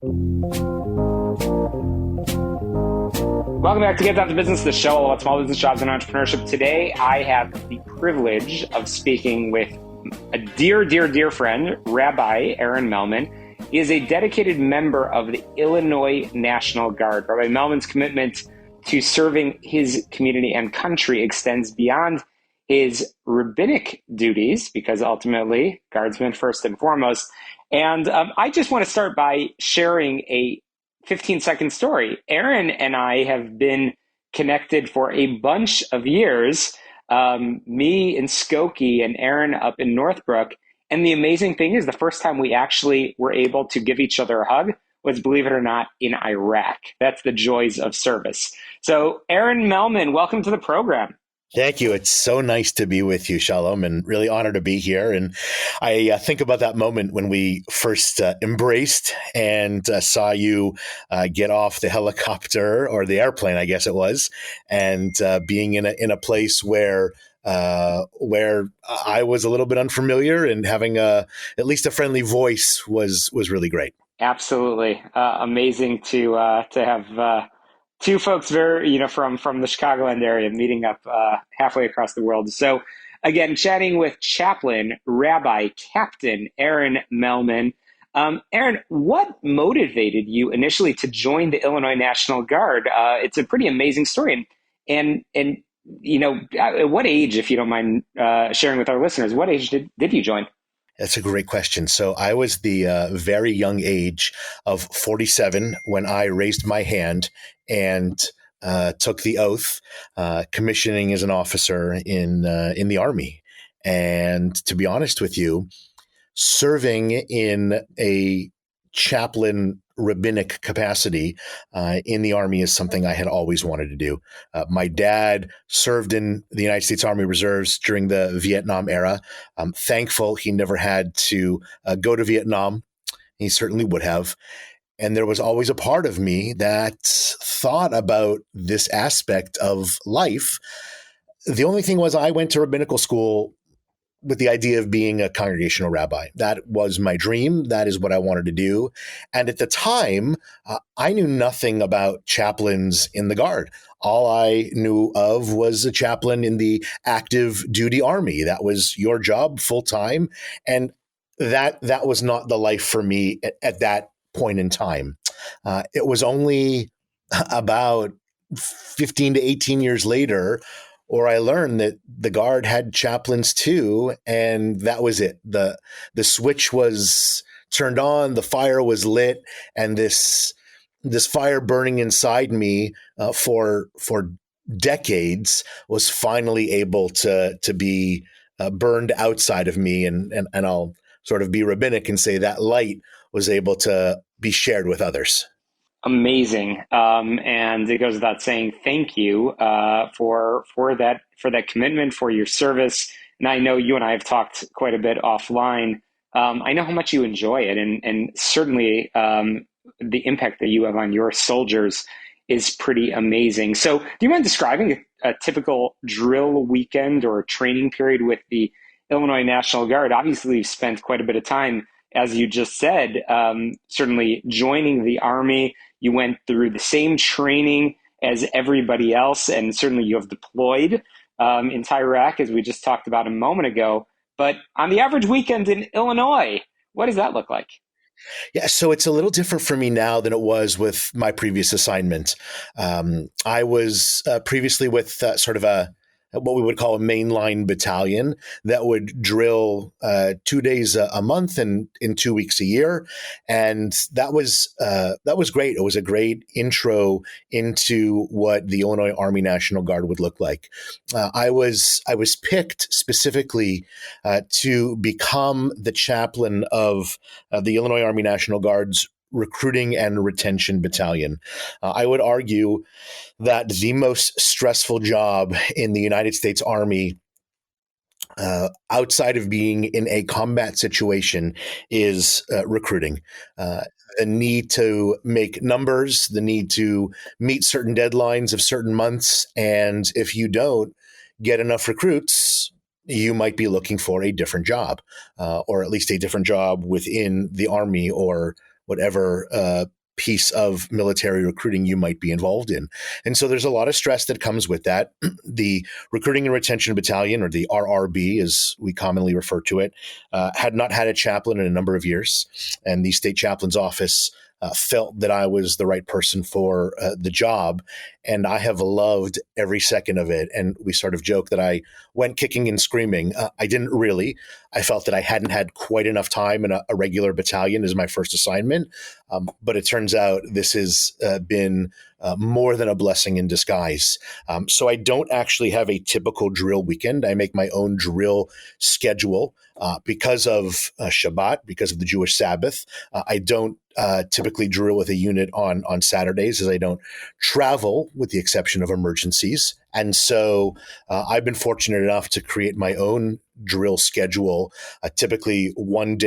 Welcome back to Get Down to Business, the show about small business, jobs, and entrepreneurship. Today, I have the privilege of speaking with a dear friend, Rabbi Aaron Melman. He is a dedicated member of the Illinois National Guard. Rabbi Melman's commitment to serving his community and country extends beyond his rabbinic duties, because ultimately, guardsmen first and foremost. And I just want to start by sharing a 15-second story. Aaron and I have been connected for a bunch of years, me in Skokie and Aaron up in Northbrook. And the amazing thing is the first time we actually were able to give each other a hug was, believe it or not, in Iraq. That's the joys of service. So Aaron Melman, welcome to the program. Thank you. It's so nice to be with you, Shalom, and really honored to be here. And I think about that moment when we first embraced and saw you get off the helicopter or the airplane, I guess it was, and being in a place where I was a little bit unfamiliar, and having at least a friendly voice was really great. Absolutely amazing to have. Two folks from the Chicagoland area meeting up halfway across the world. So again, chatting with Chaplain, Rabbi, Captain Aaron Melman. Aaron, what motivated you initially to join the Illinois National Guard? It's a pretty amazing story. And at what age, if you don't mind sharing with our listeners, what age did you join? That's a great question. So I was the very young age of 47 when I raised my hand and took the oath, commissioning as an officer in the Army. And to be honest with you, serving in a chaplain rabbinic capacity in the Army is something I had always wanted to do. My dad served in the United States Army Reserves during the Vietnam era. I'm thankful he never had to go to Vietnam. He certainly would have. And there was always a part of me that thought about this aspect of life. The only thing was, I went to rabbinical school with the idea of being a congregational rabbi. That was my dream. That is what I wanted to do. And at the time, I knew nothing about chaplains in the Guard. All I knew of was a chaplain in the active duty Army. That was your job full time. And that was not the life for me at that point in time. It was only about 15 to 18 years later, or I learned that the Guard had chaplains too, and that was it. The switch was turned on, the fire was lit, and this fire burning inside me for decades was finally able to be burned outside of me, and I'll sort of be rabbinic and say that light was able to be shared with others. Amazing. And it goes without saying, thank you for that commitment, for your service. And I know you and I have talked quite a bit offline. I know how much you enjoy it, and certainly the impact that you have on your soldiers is pretty amazing. So do you mind describing a typical drill weekend or training period with the Illinois National Guard? Obviously, you've spent quite a bit of time, as you just said, certainly joining the Army. You went through the same training as everybody else, and certainly you have deployed into Iraq, as we just talked about a moment ago. But on the average weekend in Illinois, what does that look like? Yeah, so it's a little different for me now than it was with my previous assignment. I was previously with sort of what we would call a mainline battalion that would drill 2 days a month and in 2 weeks a year. And that was great. It was a great intro into what the Illinois Army National Guard would look like. I was picked specifically to become the chaplain of the Illinois Army National Guard's recruiting and retention battalion. I would argue that the most stressful job in the United States Army, outside of being in a combat situation, is recruiting. The need to make numbers, the need to meet certain deadlines of certain months. And if you don't get enough recruits, you might be looking for a different job, or at least a different job within the Army or whatever piece of military recruiting you might be involved in. And so there's a lot of stress that comes with that. The Recruiting and Retention Battalion, or the RRB as we commonly refer to it, had not had a chaplain in a number of years. And the state chaplain's office felt that I was the right person for the job. And I have loved every second of it. And we sort of joke that I went kicking and screaming. I didn't really. I felt that I hadn't had quite enough time in a regular battalion as my first assignment. But it turns out this has been more than a blessing in disguise. So I don't actually have a typical drill weekend. I make my own drill schedule because of Shabbat, because of the Jewish Sabbath. I don't typically drill with a unit on Saturdays, as I don't travel with the exception of emergencies. And so I've been fortunate enough to create my own drill schedule, typically one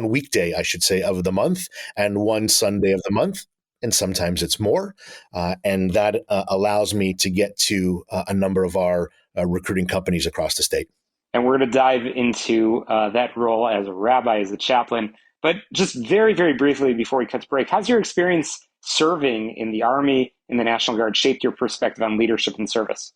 weekday, I should say, of the month and one Sunday of the month. And sometimes it's more. And that allows me to get to a number of our recruiting companies across the state. And we're going to dive into that role as a rabbi, as a chaplain. But just very, very briefly before we cut to break, how's your experience serving in the Army, in the National Guard, shaped your perspective on leadership and service?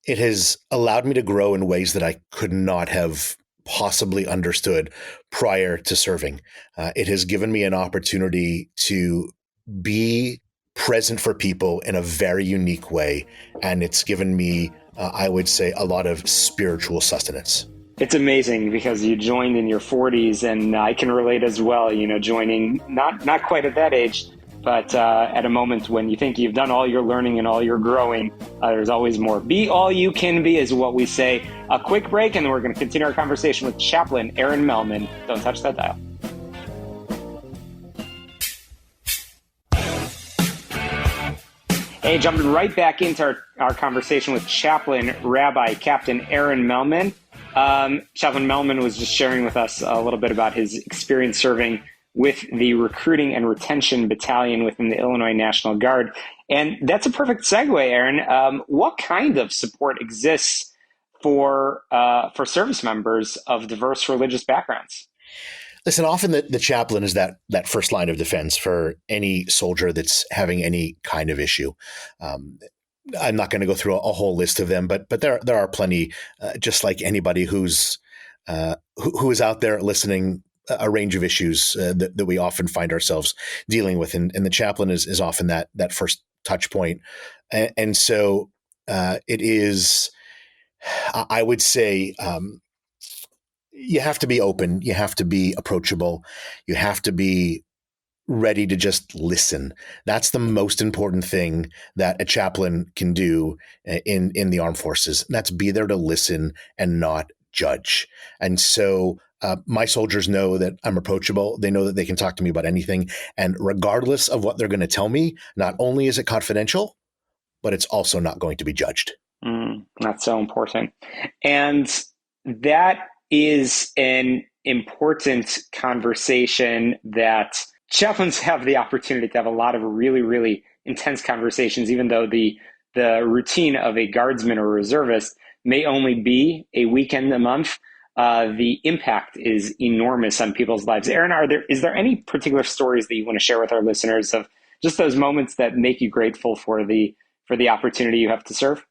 It has allowed me to grow in ways that I could not have possibly understood prior to serving. It has given me an opportunity to be present for people in a very unique way. And it's given me, I would say, a lot of spiritual sustenance. It's amazing because you joined in your 40s, and I can relate as well, joining not quite at that age, but at a moment when you think you've done all your learning and all your growing, there's always more. Be all you can be is what we say. A quick break, and then we're going to continue our conversation with Chaplain Aaron Melman. Don't touch that dial. Hey, jumping right back into our conversation with Chaplain Rabbi Captain Aaron Melman. Chaplain Melman was just sharing with us a little bit about his experience serving with the Recruiting and Retention Battalion within the Illinois National Guard. And that's a perfect segue, Aaron. What kind of support exists for service members of diverse religious backgrounds? Listen, often the chaplain is that first line of defense for any soldier that's having any kind of issue. I'm not going to go through a whole list of them, but there are plenty, just like anybody who is out there listening, a range of issues that we often find ourselves dealing with. And the chaplain is often that first touch point. And so it is, I would say, you have to be open. You have to be approachable. You have to be ready to just listen. That's the most important thing that a chaplain can do in the armed forces. That's be there to listen and not judge. And so my soldiers know that I'm approachable. They know that they can talk to me about anything. And regardless of what they're going to tell me, not only is it confidential, but it's also not going to be judged. That's so important. And that is an important conversation that chaplains have the opportunity to have a lot of really, really intense conversations, even though the routine of a guardsman or reservist may only be a weekend a month. The impact is enormous on people's lives. Aaron, is there any particular stories that you want to share with our listeners of just those moments that make you grateful for the opportunity you have to serve?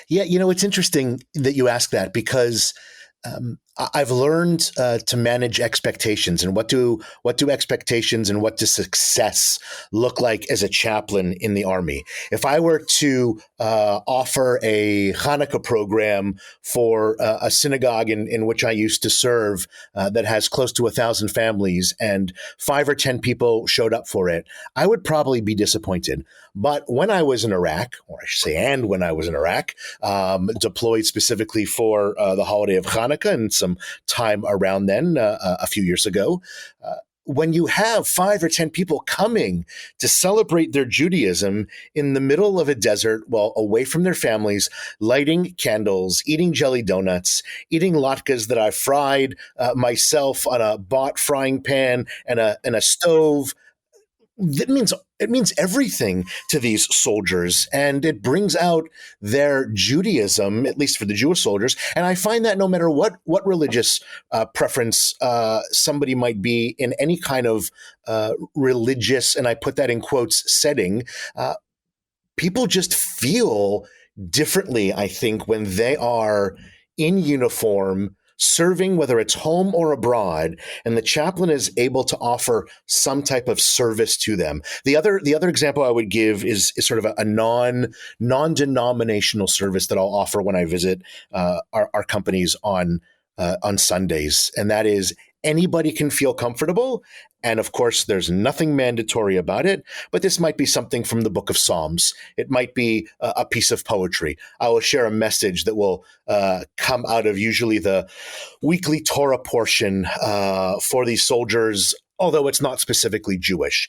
Yeah, it's interesting that you ask that because I've learned to manage expectations, and what do expectations and what does success look like as a chaplain in the Army? If I were to offer a Hanukkah program for a synagogue in which I used to serve that has close to 1,000 families and 5 or 10 people showed up for it, I would probably be disappointed. But when I was in Iraq, or I should say, when I was in Iraq, deployed specifically for the holiday of Hanukkah and some time around then, a few years ago, when you have 5 or 10 people coming to celebrate their Judaism in the middle of a desert while away from their families, lighting candles, eating jelly donuts, eating latkes that I fried myself on a bought frying pan and a stove, it means everything to these soldiers, and it brings out their Judaism, at least for the Jewish soldiers. And I find that no matter what religious preference somebody might be in, any kind of religious, and I put that in quotes, setting, people just feel differently, I think, when they are in uniform, serving, whether it's home or abroad, and the chaplain is able to offer some type of service to them. The other example I would give is sort of a non-denominational service that I'll offer when I visit our companies on Sundays, and that is anybody can feel comfortable. And of course, there's nothing mandatory about it, but this might be something from the book of Psalms. It might be a piece of poetry. I will share a message that will come out of usually the weekly Torah portion for these soldiers, although it's not specifically Jewish.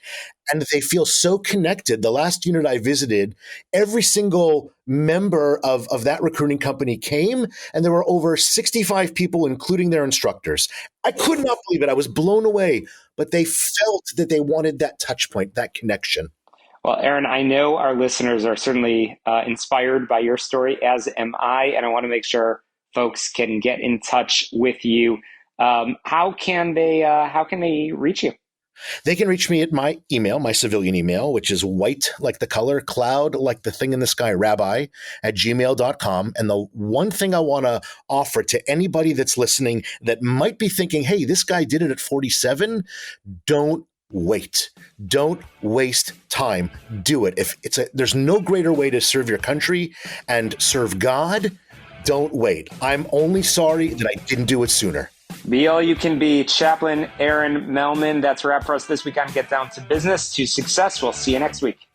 And they feel so connected. The last unit I visited, every single member of that recruiting company came, and there were over 65 people, including their instructors. I could not believe it. I was blown away, but they felt that they wanted that touch point, that connection. Well, Aaron, I know our listeners are certainly inspired by your story, as am I, and I want to make sure folks can get in touch with you. How can they reach you? They can reach me at my email, my civilian email, which is white like the color, cloud like the thing in the sky, rabbi @gmail.com. And the one thing I want to offer to anybody that's listening that might be thinking, hey, this guy did it at 47, don't wait. Don't waste time. Do it. There's no greater way to serve your country and serve God. Don't wait. I'm only sorry that I didn't do it sooner. Be all you can be. Chaplain Aaron Melman. That's a wrap for us this week on Get Down to Business to Success. We'll see you next week.